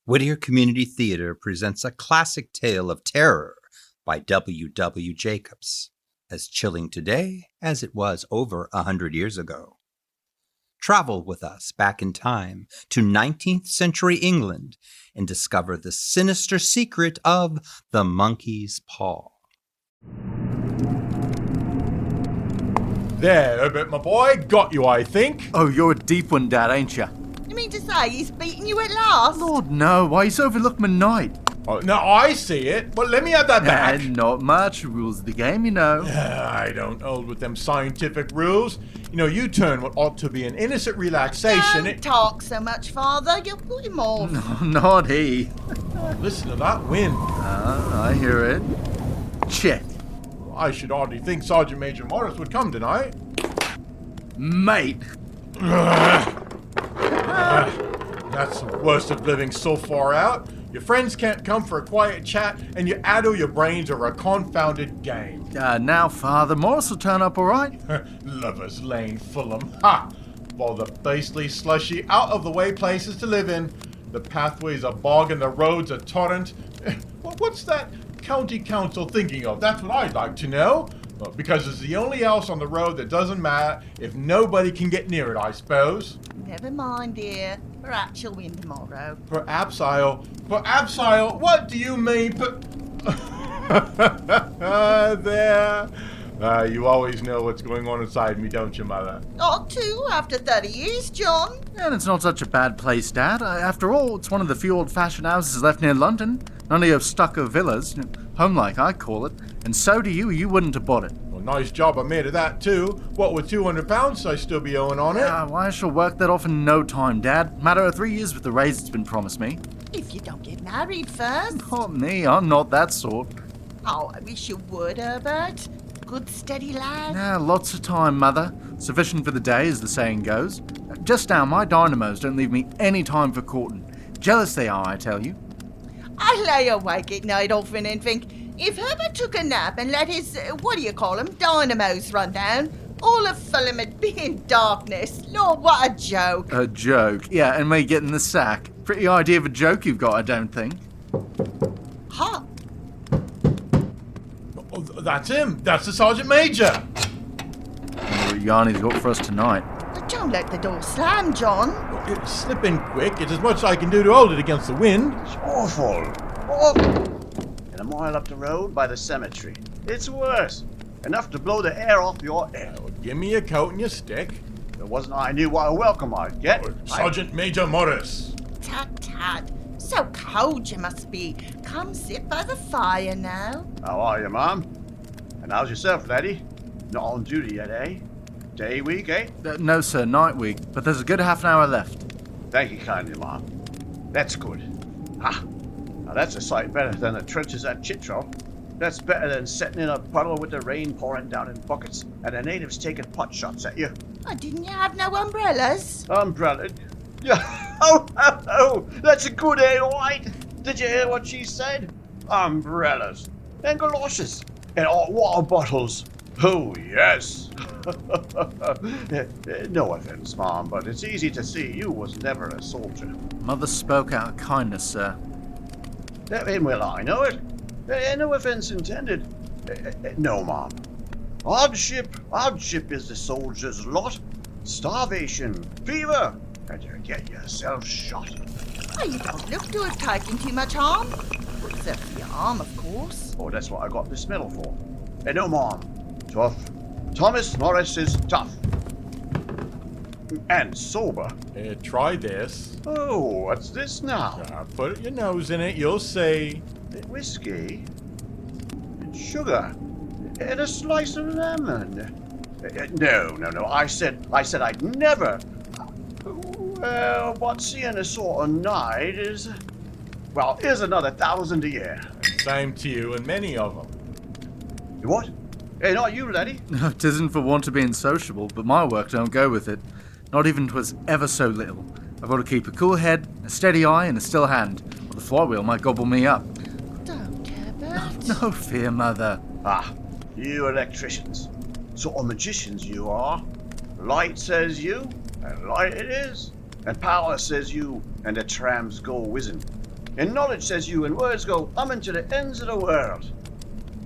Whittier Community Theater presents a classic tale of terror by W. Jacobs, as chilling today as it was over 100 years ago. Travel with us back in time to 19th century England and discover the sinister secret of the monkey's paw. There, Herbert, my boy. Got you, I think. Oh, you're a deep one, Dad, ain't you? You mean to say he's beaten you at last? Lord, no. Why, he's overlooked my night. Oh, now, I see it, but let me have that back. Not much. Rules of the game, you know. I don't hold with them scientific rules. You know, you turn what ought to be an innocent relaxation. Don't talk so much, Father. You'll put him off. No, not he. Listen to that wind. I hear it. Check. I should hardly think Sergeant Major Morris would come tonight. Mate. That's the worst of living so far out. Your friends can't come for a quiet chat, and you addle your brains over a confounded game. Now, Father, Morris will turn up all right. Lovers Lane, Fulham. Ha! Of all the beastly, slushy, out-of-the-way places to live in, the pathway's a bog and the road's a torrent. What's that county council thinking of? That's what I'd like to know. Well, because it's the only house on the road that doesn't matter if nobody can get near it, I suppose. Never mind, dear. Perhaps you'll win tomorrow. Perhaps I'll... What do you mean, there. You always know what's going on inside me, don't you, Mother? Ought to, after 30 years, John. And it's not such a bad place, Dad. After all, it's one of the few old-fashioned houses left near London. None of your stucco villas. Home-like, I call it. And so do you. You wouldn't have bought it. Well, nice job I made of that, too. What with £200 I still be owing on it? Why, I shall work that off in no time, Dad. Matter of 3 years with the raise that's been promised me. If you don't get married first. Not me. I'm not that sort. Oh, I wish you would, Herbert. Good, steady lad. Lots of time, Mother. Sufficient for the day, as the saying goes. Just now, my dynamos don't leave me any time for courting. Jealous they are, I tell you. I lay awake at night often and think, if Herbert took a nap and let his, dynamos run down, all of Fulham would be in darkness. Lord, what a joke. A joke? Yeah, and me getting the sack. Pretty idea of a joke you've got, I don't think. Huh? Oh, that's him. That's the Sergeant Major. Wonder what Yanni's got for us tonight. Don't let the door slam, John. It's slipping quick. It's as much as I can do to hold it against the wind. It's awful. And a mile up the road by the cemetery. It's worse. Enough to blow the air off your head. Well, give me your coat and your stick. If it wasn't I knew what a welcome I'd get. Sergeant Major Morris. Tut. So cold you must be. Come sit by the fire now. How are you, Mom? And how's yourself, laddie? Not on duty yet, eh? Day week, eh? No, sir, night week. But there's a good half an hour left. Thank you kindly, Mom. That's good. Now that's a sight better than the trenches at Chitral. That's better than sitting in a puddle with the rain pouring down in buckets and the natives taking pot shots at you. Oh, didn't you have no umbrellas? Umbrella? Oh, that's a good aid, all right. Did you hear what she said? Umbrellas and galoshes and hot water bottles. Oh, yes. No offense, Mom, but it's easy to see you was never a soldier. Mother spoke out of kindness, sir. And well, I know it. No offense intended. No, Mom. Hardship is the soldier's lot. Starvation, fever, and you get yourself shot. Oh, you don't look to have taken too much harm. Except for your arm, of course. Oh, that's what I got this medal for. No, Mom. Tough. Thomas Morris is tough. And sober. Try this. Oh, what's this now? Put your nose in it, you'll see. Whiskey. And sugar. And a slice of lemon. No. I said I'd never. Well, but seeing a sort of night is... Well, here's another 1,000 a year. Same to you and many of them. What? Not you, laddie. No, 'tisn't for want of being sociable, but my work don't go with it. Not even 'twas ever so little. I've got to keep a cool head, a steady eye, and a still hand, or the flywheel might gobble me up. Don't, Herbert. No fear, Mother. You electricians. Sort of magicians you are. Light says you, and light it is. And power says you, and the trams go whizzing. And knowledge says you, and words go humming to the ends of the world.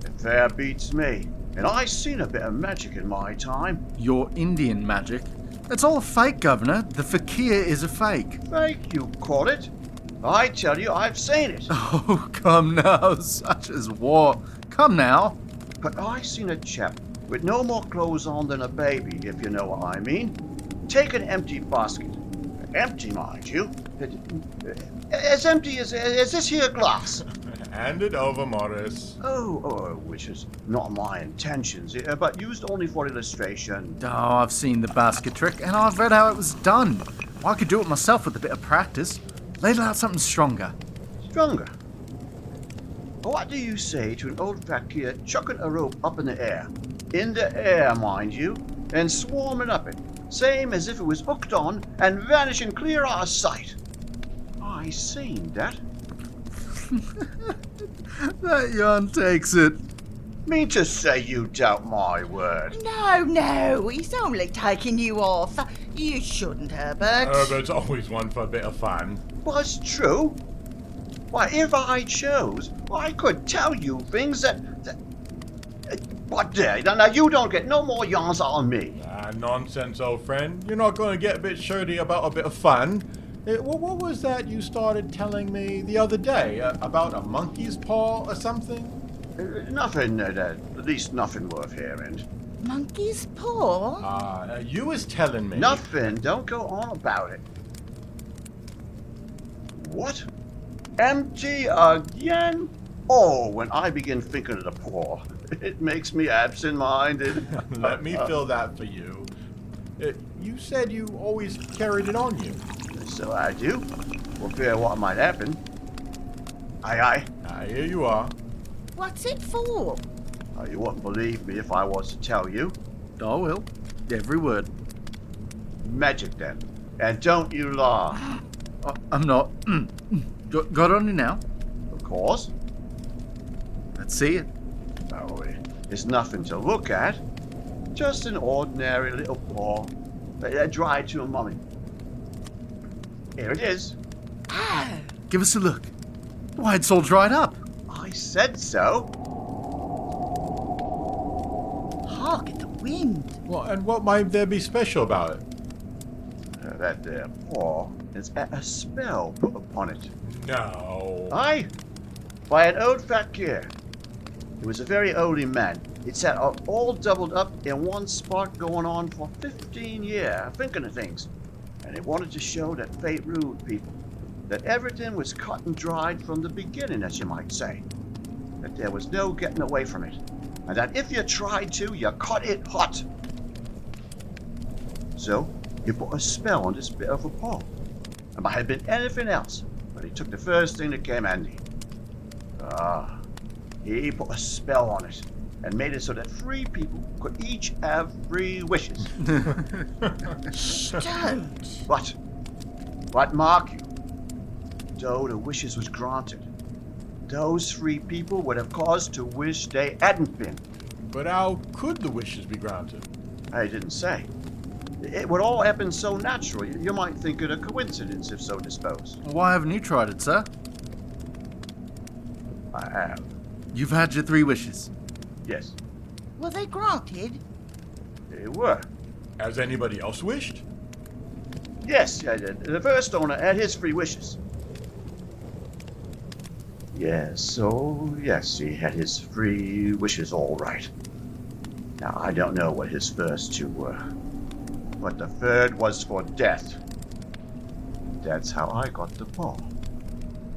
It fair beats me. And I seen a bit of magic in my time. Your Indian magic? It's all a fake, Governor. The fakir is a fake. Fake, you call it? I tell you, I've seen it. Oh, come now, such is war. Come now. But I seen a chap with no more clothes on than a baby, if you know what I mean. Take an empty basket. Empty, mind you. As empty as this here glass. Hand it over, Morris. Oh, which is not my intentions, but used only for illustration. Oh, I've seen the basket trick, and I've read how it was done. Well, I could do it myself with a bit of practice. Ladle out something stronger. Stronger? What do you say to an old fakir chucking a rope up in the air? In the air, mind you, and swarming up it, same as if it was hooked on and vanishing clear out of sight. I seen that. That yarn takes it. Mean to say you doubt my word? No, he's only taking you off. You shouldn't, Herbert. Herbert's always one for a bit of fun. Was true? Why, if I chose, I could tell you things that but there, now you don't get no more yarns on me. Nonsense, old friend. You're not going to get a bit shirty about a bit of fun. What was that you started telling me the other day? About a monkey's paw or something? Nothing, at least nothing worth hearing. Monkey's paw? You was telling me. Nothing, don't go on about it. What? Empty again? Oh, when I begin thinking of the paw, it makes me absent-minded. Let me fill that for you. You said you always carried it on you. So I do. For fear what might happen. Aye. Here you are. What's it for? You wouldn't believe me if I was to tell you. I will. Every word. Magic, then. And don't you laugh. I'm not. Got it on you now? Of course. Let's see it. No, it's nothing to look at. Just an ordinary little paw. Dried to a mummy. Here it is. Oh, Give us a look. Why, it's all dried up. I said so. hark at the wind. Well, and what might there be special about it? That there paw is a spell put upon it. No. Aye, by an old fakir. He was a very holy man. It sat all doubled up in one spot going on for 15 years, thinking of things. And it wanted to show that fate ruled people. That everything was cut and dried from the beginning, as you might say. That there was no getting away from it. And that if you tried to, you cut it hot. So, he put a spell on this bit of a paw. It might have been anything else, but he took the first thing that came handy. He put a spell on it and made it so that 3 people could each have 3 wishes. Don't. But mark you, though the wishes was granted, those 3 people would have cause to wish they hadn't been. But how could the wishes be granted? I didn't say. It would all happen so naturally, you might think it a coincidence if so disposed. Why haven't you tried it, sir? I have. You've had your 3 wishes. Yes, Were they granted? they were. Has anybody else wished? Yes, the first owner had his 3 wishes. Yes, he had his 3 wishes all right. Now, I don't know what his first 2 were, but the 3rd was for death. That's how I got the paw.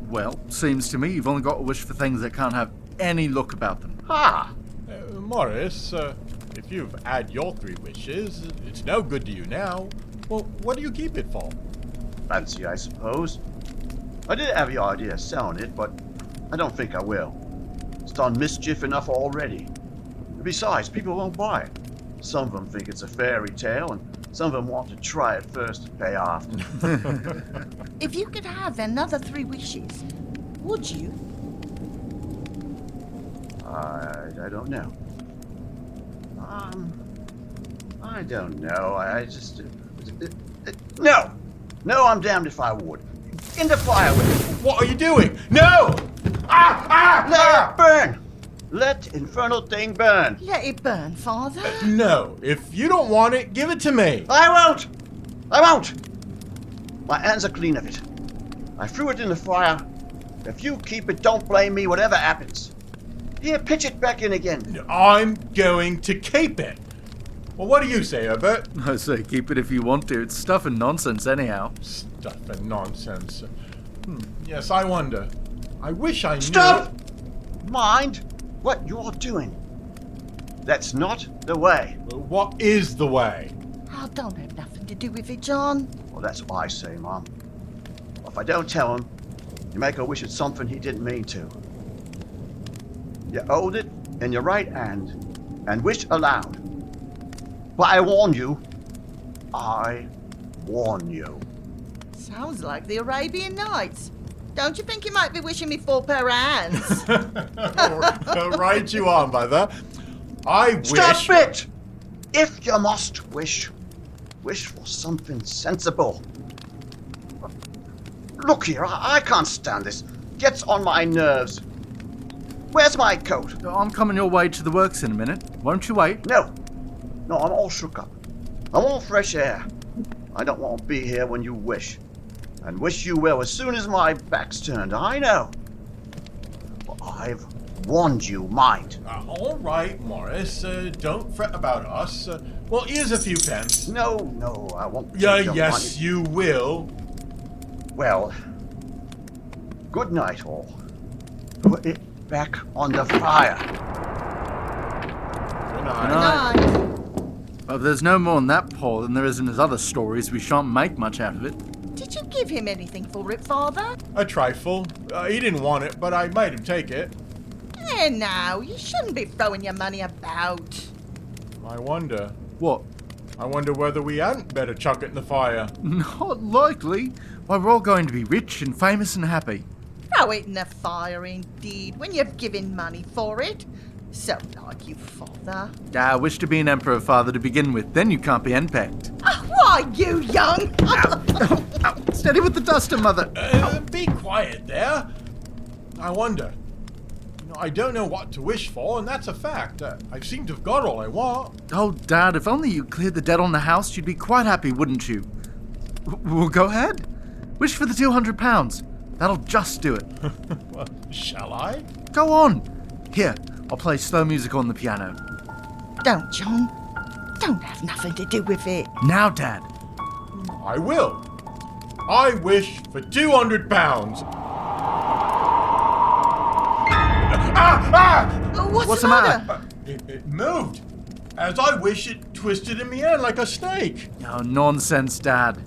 Well, seems to me you've only got a wish for things that can't have any look about them. Ha! Morris, if you've had your 3 wishes, it's no good to you now. Well, what do you keep it for? Fancy, I suppose. I did have the idea of selling it, but I don't think I will. It's done mischief enough already. Besides, people won't buy it. Some of them think it's a fairy tale, and some of them want to try it first and pay after. If you could have another 3 wishes, would you? I don't know. I don't know. I just... No! No, I'm damned if I would. In the fire with it. What are you doing? No! Let it burn! Let infernal thing burn! Let it burn, Father. No, if you don't want it, give it to me. I won't! I won't! My hands are clean of it. I threw it in the fire. If you keep it, don't blame me, whatever happens. Here, pitch it back in again. I'm going to keep it. Well, what do you say, Herbert? I say keep it if you want to. It's stuff and nonsense anyhow. Stuff and nonsense. Yes, I wonder. I wish I knew. Stop! Mind what you're doing. That's not the way. What is the way? I don't have nothing to do with it, John. Well, that's what I say, Mom. If I don't tell him, you make a wish at something he didn't mean to. You hold it in your right hand and wish aloud. But I warn you. I warn you. Sounds like the Arabian Nights. Don't you think you might be wishing me 4 pair of hands? Right you are, Mother. I wish... Stop it! If you must wish, wish for something sensible. Look here, I can't stand this. Gets on my nerves. Where's my coat? I'm coming your way to the works in a minute. Won't you wait? No, I'm all shook up. I want fresh air. I don't want to be here when you wish. And wish you will as soon as my back's turned, I know. But I've warned you, mind. All right, Morris. Don't fret about us. Well, here's a few pence. No, I won't take Yeah, your yes, money. you will. Well, good night, all. Put it back on the fire. Good Good night. night. Night. Well, if there's no more in that Paul than there is in his other stories, we shan't make much out of it. Did you give him anything for it, Father? A trifle. He didn't want it, but I made him take it. There now, you shouldn't be throwing your money about. I wonder. What? I wonder whether we hadn't better chuck it in the fire. Not likely. Why, we're all going to be rich and famous and happy. Throw it in the fire, indeed, when you've given money for it. So like you, Father. I wish to be an emperor, Father, to begin with. Then you can't be henpecked. Oh, why, you young? Ow, steady with the duster, Mother. Be quiet there. I wonder. I don't know what to wish for, and that's a fact. I seem to have got all I want. Oh, Dad, if only you cleared the debt on the house, you'd be quite happy, wouldn't you? Well, go ahead. Wish for the £200. That'll just do it. Well, shall I? Go on. Here, I'll play slow music on the piano. Don't, John. Don't have nothing to do with it. Now, Dad. I will. I wish for £200. Oh, What's the the matter? matter? It moved. As I wish it twisted in my hand like a snake. Oh, nonsense, Dad.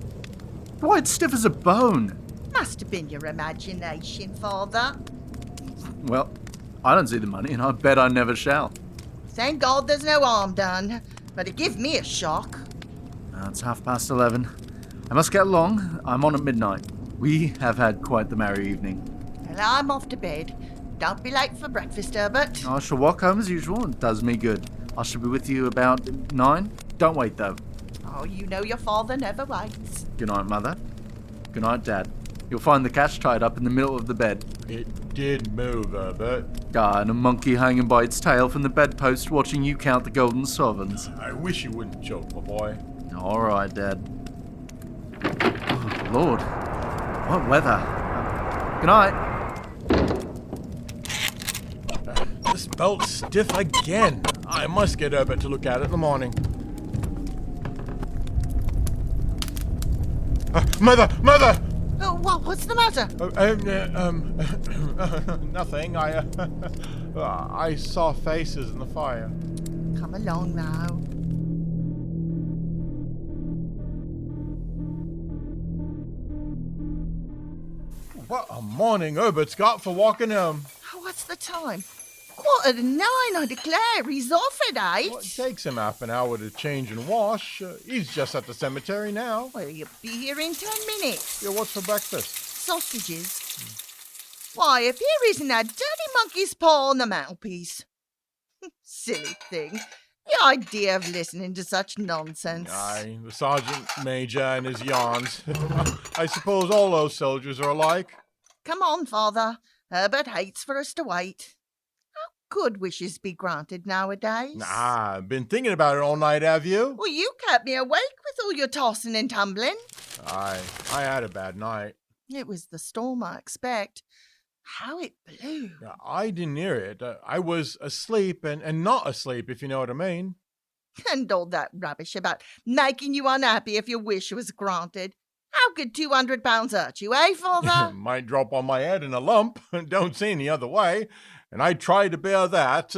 Why, it's stiff as a bone. Must have been your imagination, Father. Well, I don't see the money, and I bet I never shall. Thank God there's no harm done. But it give me a shock. It's 11:30. I must get along. I'm on at midnight. We have had quite the merry evening. Well, I'm off to bed. Don't be late for breakfast, Herbert. I shall walk home as usual. It does me good. I shall be with you about 9. Don't wait, though. Oh, you know your father never waits. Good night, Mother. Good night, Dad. You'll find the cash tied up in the middle of the bed. It did move, Herbert. And a monkey hanging by its tail from the bedpost watching you count the golden sovereigns. I wish you wouldn't joke, my boy. All right, Dad. Oh, Lord. What weather. Good night. This belt's stiff again. I must get Herbert to look at it in the morning. Mother! Oh, what's the matter? Nothing. I saw faces in the fire. Come along now. What a morning Herbert's got for walking home. Oh, what's the time? 9:15, I declare. He's off at 8. Well, it takes him half an hour to change and wash. He's just at the cemetery now. Well, you'll be here in 10 minutes. Yeah, what's for breakfast? Sausages. Why, if here isn't that dirty monkey's paw on the mantelpiece. Silly thing. The idea of listening to such nonsense. Aye, the sergeant major and his yarns. I suppose all those soldiers are alike. Come on, Father. Herbert hates for us to wait. How could wishes be granted nowadays? Nah, I've been thinking about it all night, have you? Well, you kept me awake with all your tossing and tumbling. I had a bad night. It was the storm, I expect. How it blew. I didn't hear it. I was asleep and not asleep, if you know what I mean. And all that rubbish about making you unhappy if your wish was granted. How could £200 hurt you, eh, Father? Might drop on my head in a lump. Don't see any other way. And I tried to bear that.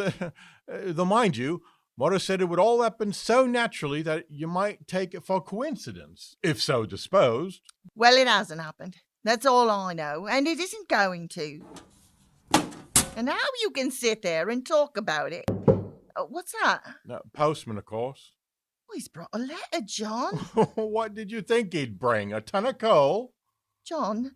Though, mind you, Mother said it would all happen so naturally that you might take it for coincidence, if so disposed. Well, it hasn't happened. That's all I know, and it isn't going to. And how you can sit there and talk about it. What's that? Postman, of course. Oh, he's brought a letter, John. What did you think he'd bring? A ton of coal? John,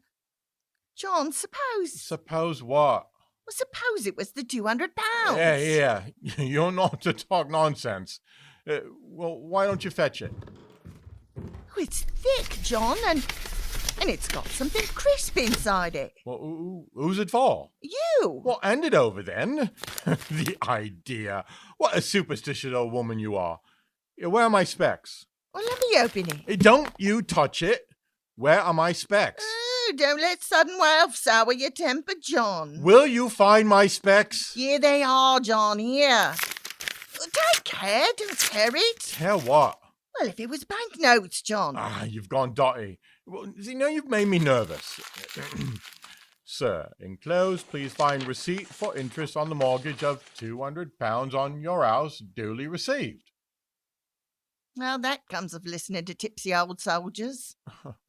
suppose... Suppose what? Well, suppose it was the £200. Yeah. You're not to talk nonsense. Well, why don't you fetch it? Oh, it's thick, John, and it's got something crisp inside it. Well, who's it for? You. Well, hand it over then. The idea. What a superstitious old woman you are. Where are my specs? Well, let me open it. Don't you touch it. Where are my specs? Oh, don't let sudden wealth sour your temper, John. Will you find my specs? Here they are, John, here. Take care, don't tear it. Tear what? Well, if it was banknotes, John. You've gone dotty. Well, see, now you've made me nervous. Sir, enclosed, please find receipt for interest on the mortgage of £200 on your house, duly received. Well, that comes of listening to tipsy old soldiers.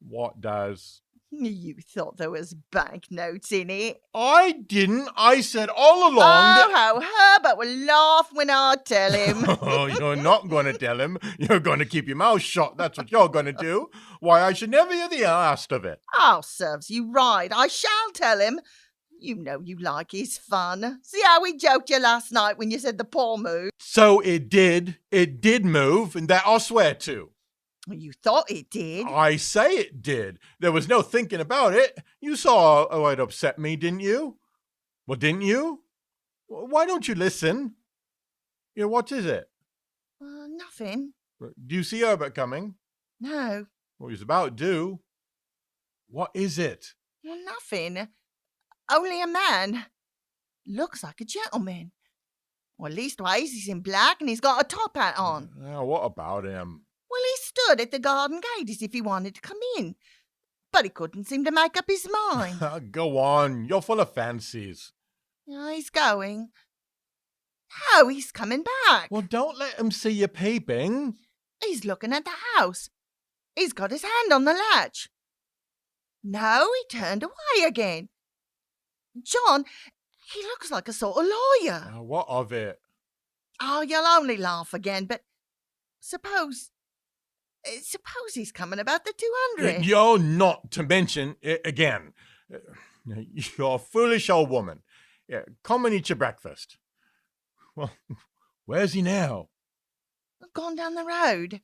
What does? You thought there was banknotes in it. I didn't. I said all along Oh, how Herbert will laugh when I tell him. Oh, you're not going to tell him. You're going to keep your mouth shut. That's what you're going to do. Why, I should never hear the last of it. Oh, serves you right. I shall tell him. You know you like his fun. See how he joked you last night when you said the paw moved? So it did. It did move, and that I'll swear to. Well, you thought it did. I say it did. There was no thinking about it. You saw how it upset me, didn't you? Well, didn't you? Why don't you listen? What is it? Nothing. Do you see Herbert coming? No. Well, he's about due. What is it? Well, nothing. Only a man. Looks like a gentleman. Or at leastways he's in black and he's got a top hat on. What about him? Well, he stood at the garden gate as if he wanted to come in. But he couldn't seem to make up his mind. Go on. You're full of fancies. Oh, he's going. No, he's coming back. Well, don't let him see you peeping. He's looking at the house. He's got his hand on the latch. No, he turned away again. John, he looks like a sort of lawyer. What of it? Oh, you'll only laugh again, but suppose he's coming about the 200. You're not to mention it again. You're a foolish old woman. Come and eat your breakfast. Well, where's he now? Gone down the road.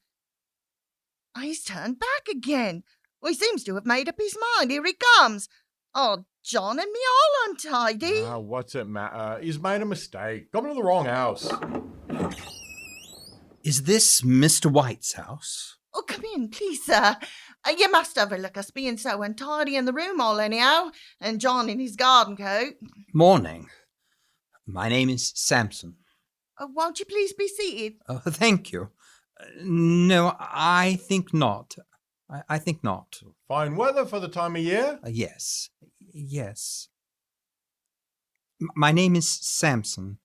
He's turned back again. Well, he seems to have made up his mind. Here he comes. Oh, John and me all untidy. What's it matter? He's made a mistake. Come to the wrong house. Is this Mr. White's house? Oh, come in, please, sir. You must overlook us being so untidy in the room all anyhow, and John in his garden coat. Morning. My name is Samson. Won't you please be seated? Oh, thank you. No, I think not. I think not. Fine weather for the time of year? Yes. My name is Samson.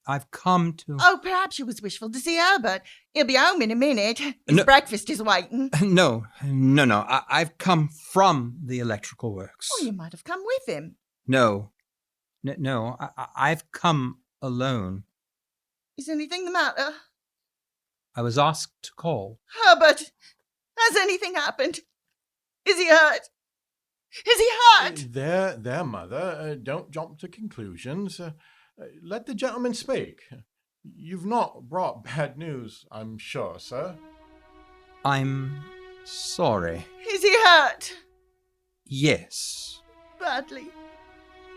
I've come to... Oh, perhaps you was wishful to see Herbert. He'll be home in a minute. His breakfast is waiting. No. I've come from the electrical works. Oh, you might have come with him. No. I've come alone. Is anything the matter? I was asked to call. Herbert, has anything happened? Is he hurt? Is he hurt? There, Mother. Don't jump to conclusions. Let the gentleman speak. You've not brought bad news, I'm sure, sir. I'm sorry. Is he hurt? Yes. Badly.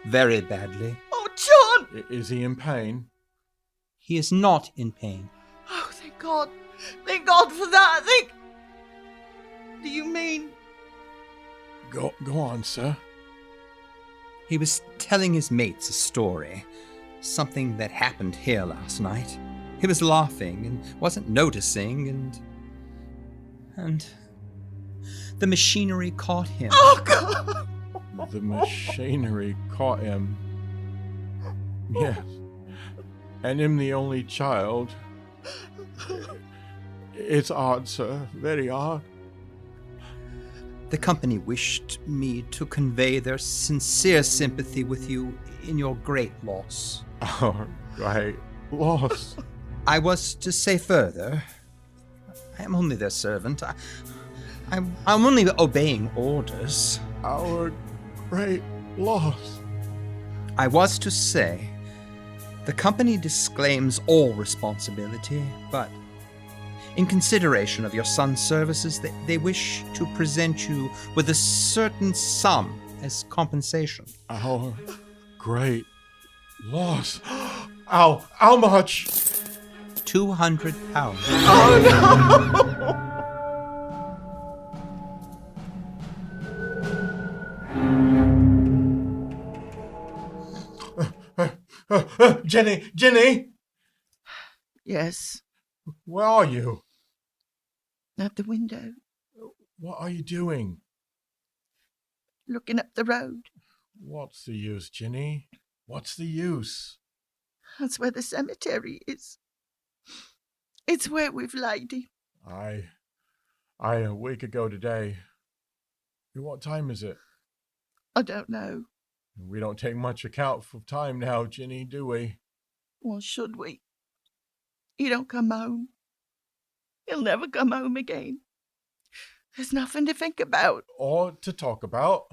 Very badly. Oh, John! Is he in pain? He is not in pain. Oh, thank God. Thank God for that. Do you mean... Go on, sir. He was telling his mates a story. Something that happened here last night. He was laughing and wasn't noticing, and the machinery caught him. Oh, God! The machinery caught him. Yes. And him the only child. It's odd, sir. Very odd. The company wished me to convey their sincere sympathy with you in your great loss. Oh, right. Loss. I was to say further, I am only their servant. I'm only obeying orders. Our great loss. I was to say, the company disclaims all responsibility, but in consideration of your son's services, they wish to present you with a certain sum as compensation. Our great loss. How much? £200. Oh, no! Jenny! Yes, Where are you? at the window, What are you doing? looking up the road. What's the use, Jenny? What's the use? That's where the cemetery is. It's where we've laid him. I a week ago today. What time is it? I don't know. We don't take much account of time now, Jenny, do we? Well, should we? He don't come home. He'll never come home again. There's nothing to think about. Or to talk about.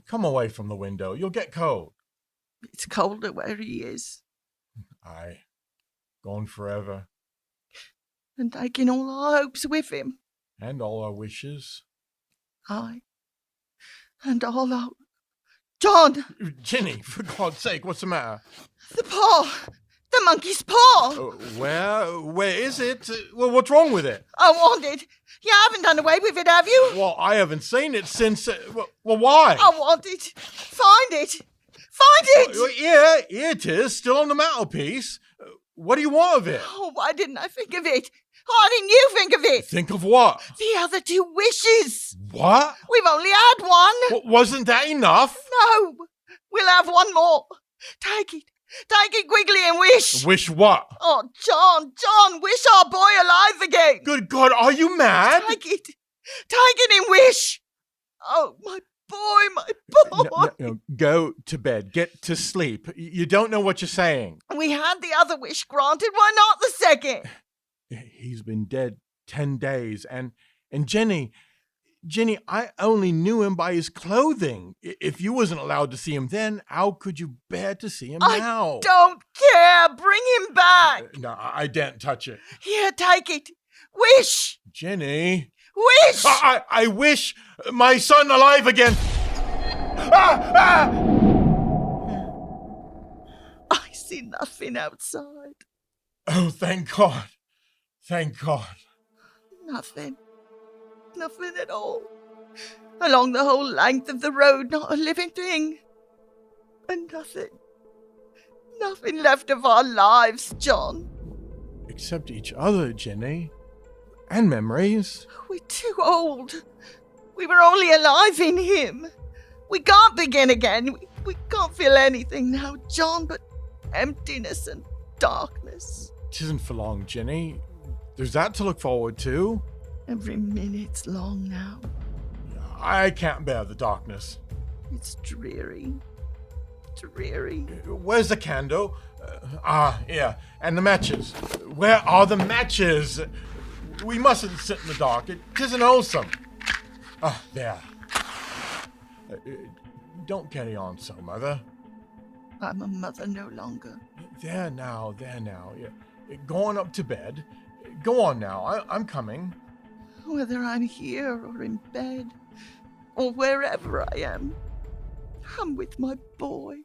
Come away from the window. You'll get cold. It's colder where he is. Aye. Gone forever. And taking all our hopes with him. And all our wishes. Aye. And all our... John! Jenny, for God's sake, what's the matter? The paw! The monkey's paw! Where is it? Well, what's wrong with it? I want it. You haven't done away with it, have you? Well, I haven't seen it since... well, why? I want it. Find it. Find it! Yeah, here it is, still on the mantelpiece. What do you want of it? Oh, why didn't I think of it? Why didn't you think of it? Think of what? The other 2 wishes. What? We've only had one. Wasn't that enough? No, we'll have one more. Take it. Take it quickly and wish. Wish what? Oh, John, wish our boy alive again. Good God, are you mad? Take it and wish. Oh, my boy. No, go to bed. Get to sleep. You don't know what you're saying. We had the other wish granted. Why not the second? He's been dead 10 days. And Jenny, I only knew him by his clothing. If you wasn't allowed to see him then, how could you bear to see him now? I don't care. Bring him back. No, I daren't touch it. Here, take it. Wish. Jenny. Wish. I wish my son alive again. I see nothing outside. Oh, thank God. Thank God. Nothing. Nothing at all. Along the whole length of the road, not a living thing. And nothing left of our lives, John. Except each other, Jenny. And memories. We're too old. We were only alive in him. We can't begin again. We can't feel anything now, John, but emptiness and darkness. 'Tisn't for long, Jenny. There's that to look forward to. Every minute's long now. I can't bear the darkness. It's dreary. Dreary. Where's the candle? Yeah. And the matches. Where are the matches? We mustn't sit in the dark. It isn't wholesome. There. Don't carry on so, Mother. I'm a mother no longer. There now. Yeah. Go on up to bed. Go on now. I'm coming. Whether I'm here or in bed, or wherever I am, I'm with my boy.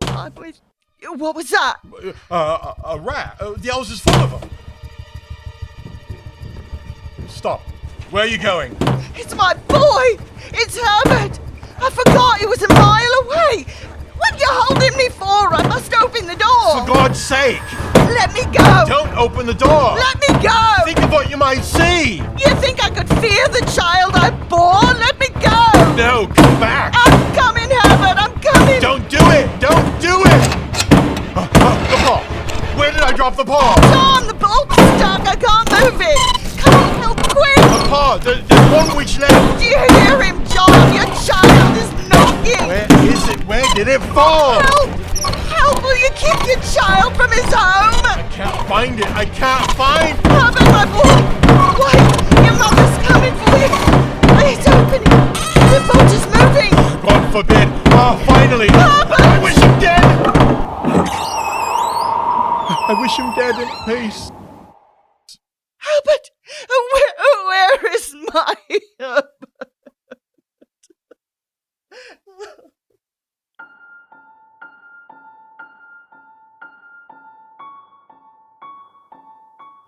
I'm with... What was that? A rat. The house is full of them. Stop. Where are you going? It's my boy! It's Herbert! I forgot he was a mile away! What are you holding me for? I must open the door! For God's sake! Let me go! Don't open the door! Let me go! Think of what you might see! You think I could fear the child I bore? Let me go! No, come back! I'm coming, Herbert! I'm coming! Don't do it! Don't do it! The paw! Where did I drop the paw? John, the bolt's stuck! I can't move it! Come on, help, quick! The paw! There's one which left! Do you hear him, John? Your child is knocking! Where is it? Where did it fall? Help! Help! Will you keep your child from his home? I can't find it! I can't find... Herbert, my boy! Wait! Your mother's coming for you! It's opening! The boat is moving! God forbid! Ah, finally! Herbert! I wish him dead! I wish him dead in peace. Herbert! Where is my Herbert?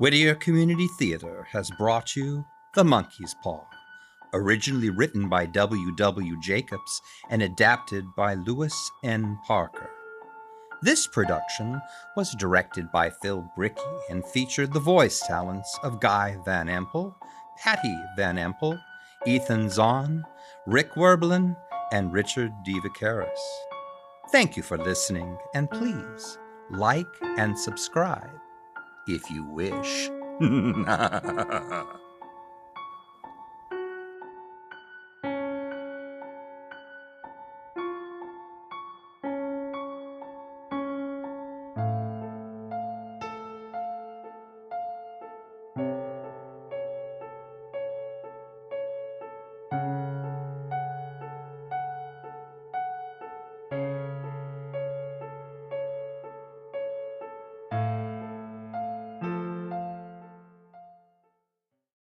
Whittier Community Theater has brought you The Monkey's Paw, originally written by W. Jacobs and adapted by Lewis N. Parker. This production was directed by Phil Brickey and featured the voice talents of Guy van Empel, Patty van Empel, Ethan Zahn, Rick Werblin, and Richard DeVicariis. Thank you for listening, and please like and subscribe if you wish.